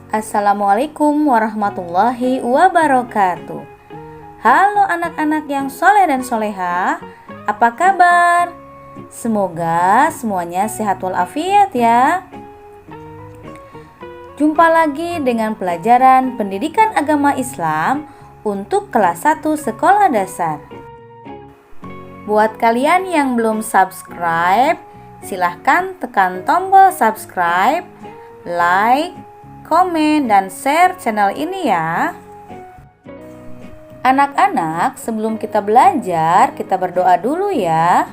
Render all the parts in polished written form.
Assalamualaikum warahmatullahi wabarakatuh. Halo anak-anak yang soleh dan soleha, apa kabar? Semoga semuanya sehat walafiat ya. Jumpa lagi dengan pelajaran pendidikan agama Islam untuk kelas 1 sekolah dasar. Buat kalian yang belum subscribe, silahkan tekan tombol subscribe, like, komen, dan share channel ini ya. Anak-anak, sebelum kita belajar, kita berdoa dulu ya.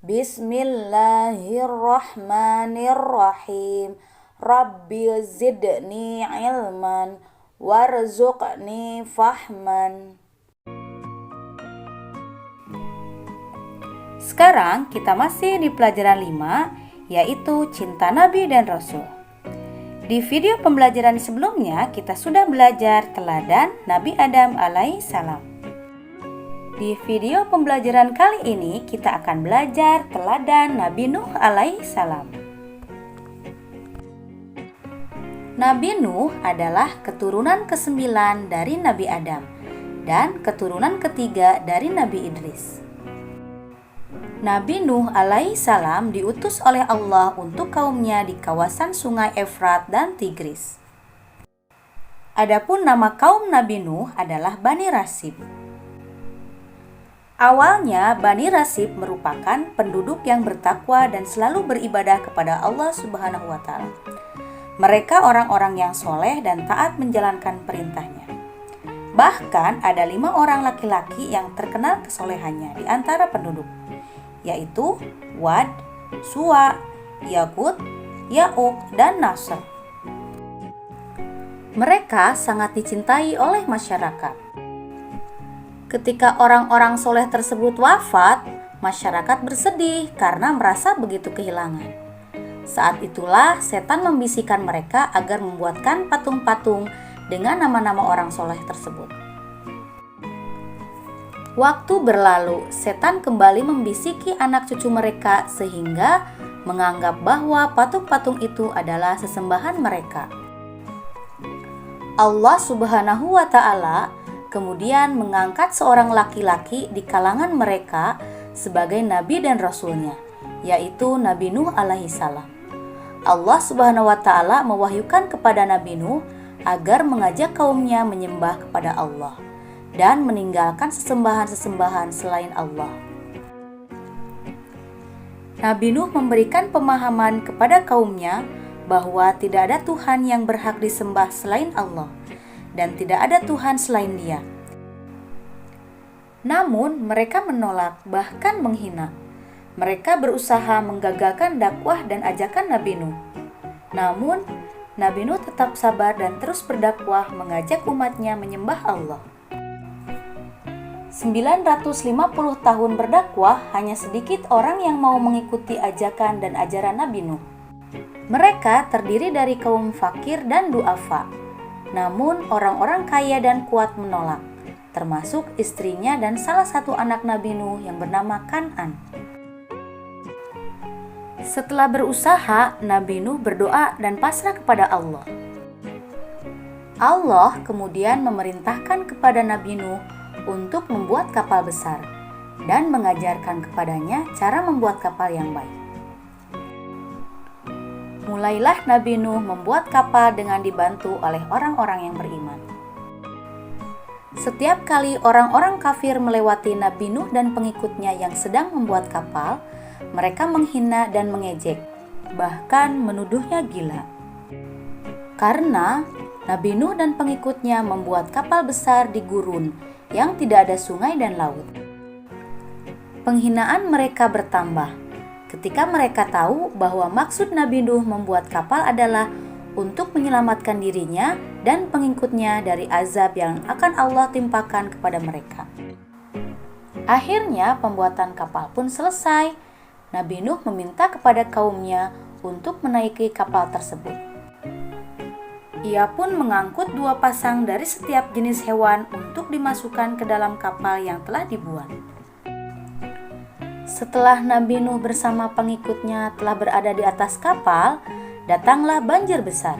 Bismillahirrahmanirrahim. Rabbi zidni ilman warzuqni fahman. Sekarang kita masih di pelajaran 5, yaitu cinta Nabi dan Rasul. Di video pembelajaran sebelumnya kita sudah belajar teladan Nabi Adam alaihissalam. Di video pembelajaran kali ini kita akan belajar teladan Nabi Nuh alaihissalam. Nabi Nuh adalah keturunan ke-9 dari Nabi Adam dan keturunan ketiga dari Nabi Idris. Nabi Nuh alaihissalam diutus oleh Allah untuk kaumnya di kawasan sungai Efrat dan Tigris. Adapun nama kaum Nabi Nuh adalah Bani Rasib. Awalnya Bani Rasib merupakan penduduk yang bertakwa dan selalu beribadah kepada Allah Subhanahu wa Ta'ala. Mereka orang-orang yang soleh dan taat menjalankan perintahnya. Bahkan ada 5 orang laki-laki yang terkenal kesolehannya di antara penduduk, yaitu Wad, Suwa, Yakut, Ya'uq, dan Nasr. Mereka sangat dicintai oleh masyarakat. Ketika orang-orang soleh tersebut wafat, masyarakat bersedih karena merasa begitu kehilangan. Saat itulah setan membisikkan mereka agar membuatkan patung-patung dengan nama-nama orang soleh tersebut. Waktu berlalu, setan kembali membisiki anak cucu mereka sehingga menganggap bahwa patung-patung itu adalah sesembahan mereka. Allah Subhanahu wa Ta'ala kemudian mengangkat seorang laki-laki di kalangan mereka sebagai nabi dan rasulnya, yaitu Nabi Nuh alaihissalam. Allah Subhanahu wa Ta'ala mewahyukan kepada Nabi Nuh agar mengajak kaumnya menyembah kepada Allah dan meninggalkan sesembahan-sesembahan selain Allah. Nabi Nuh memberikan pemahaman kepada kaumnya bahwa tidak ada Tuhan yang berhak disembah selain Allah dan tidak ada Tuhan selain Dia. Namun mereka menolak, bahkan menghina. Mereka berusaha menggagalkan dakwah dan ajakan Nabi Nuh. Namun Nabi Nuh tetap sabar dan terus berdakwah mengajak umatnya menyembah Allah. 950 tahun berdakwah, hanya sedikit orang yang mau mengikuti ajakan dan ajaran Nabi Nuh. Mereka terdiri dari kaum fakir dan duafa. Namun orang-orang kaya dan kuat menolak, termasuk istrinya dan salah satu anak Nabi Nuh yang bernama Kan'an. Setelah berusaha, Nabi Nuh berdoa dan pasrah kepada Allah. Allah kemudian memerintahkan kepada Nabi Nuh untuk membuat kapal besar dan mengajarkan kepadanya cara membuat kapal yang baik. Mulailah Nabi Nuh membuat kapal dengan dibantu oleh orang-orang yang beriman. Setiap kali orang-orang kafir melewati Nabi Nuh dan pengikutnya yang sedang membuat kapal, mereka menghina dan mengejek, bahkan menuduhnya gila. Karena Nabi Nuh dan pengikutnya membuat kapal besar di gurun yang tidak ada sungai dan laut. Penghinaan mereka bertambah ketika mereka tahu bahwa maksud Nabi Nuh membuat kapal adalah untuk menyelamatkan dirinya dan pengikutnya dari azab yang akan Allah timpakan kepada mereka. Akhirnya pembuatan kapal pun selesai. Nabi Nuh meminta kepada kaumnya untuk menaiki kapal tersebut. Ia pun mengangkut 2 pasang dari setiap jenis hewan untuk dimasukkan ke dalam kapal yang telah dibuat. Setelah Nabi Nuh bersama pengikutnya telah berada di atas kapal, datanglah banjir besar.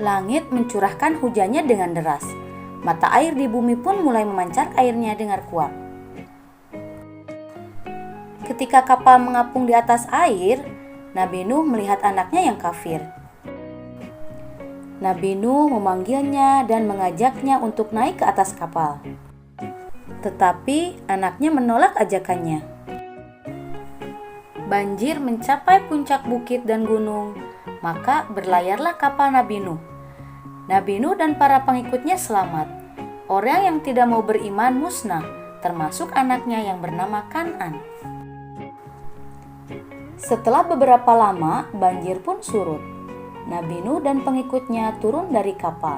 Langit mencurahkan hujannya dengan deras. Mata air di bumi pun mulai memancar airnya dengan kuat. Ketika kapal mengapung di atas air, Nabi Nuh melihat anaknya yang kafir. Nabi Nuh memanggilnya dan mengajaknya untuk naik ke atas kapal. Tetapi anaknya menolak ajakannya. Banjir mencapai puncak bukit dan gunung, maka berlayarlah kapal Nabi Nuh. Nabi Nuh dan para pengikutnya selamat. Orang yang tidak mau beriman musnah, termasuk anaknya yang bernama Kan'an. Setelah beberapa lama, banjir pun surut. Nabi Nuh dan pengikutnya turun dari kapal.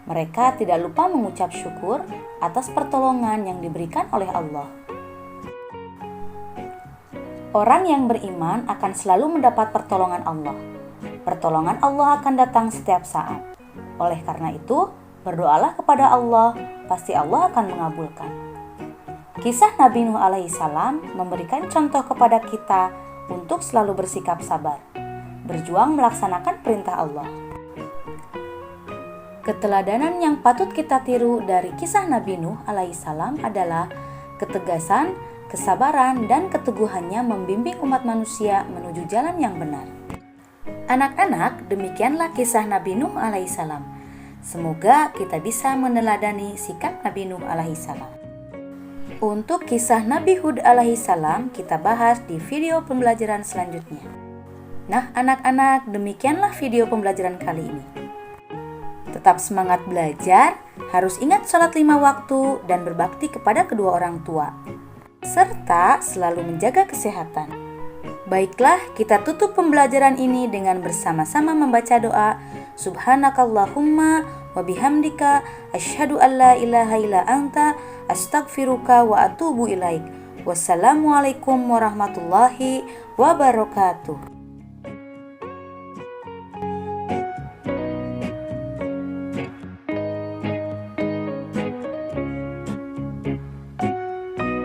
Mereka tidak lupa mengucap syukur atas pertolongan yang diberikan oleh Allah. Orang yang beriman akan selalu mendapat pertolongan Allah. Pertolongan Allah akan datang setiap saat. Oleh karena itu, berdoalah kepada Allah, pasti Allah akan mengabulkan. Kisah Nabi Nuh alaihissalam memberikan contoh kepada kita untuk selalu bersikap sabar, berjuang melaksanakan perintah Allah. Keteladanan yang patut kita tiru dari kisah Nabi Nuh alaihissalam adalah ketegasan, kesabaran, dan keteguhannya membimbing umat manusia menuju jalan yang benar. Anak-anak, demikianlah kisah Nabi Nuh alaihissalam. Semoga kita bisa meneladani sikap Nabi Nuh alaihissalam. Untuk kisah Nabi Hud alaihissalam kita bahas di video pembelajaran selanjutnya. Nah anak-anak, demikianlah video pembelajaran kali ini. Tetap semangat belajar, harus ingat sholat 5 waktu dan berbakti kepada kedua orang tua, serta selalu menjaga kesehatan. Baiklah, kita tutup pembelajaran ini dengan bersama-sama membaca doa Subhanakallahumma wa bihamdika asyhadu an la ilaha illa anta astaghfiruka wa atubu ilaik. Wassalamualaikum warahmatullahi wabarakatuh.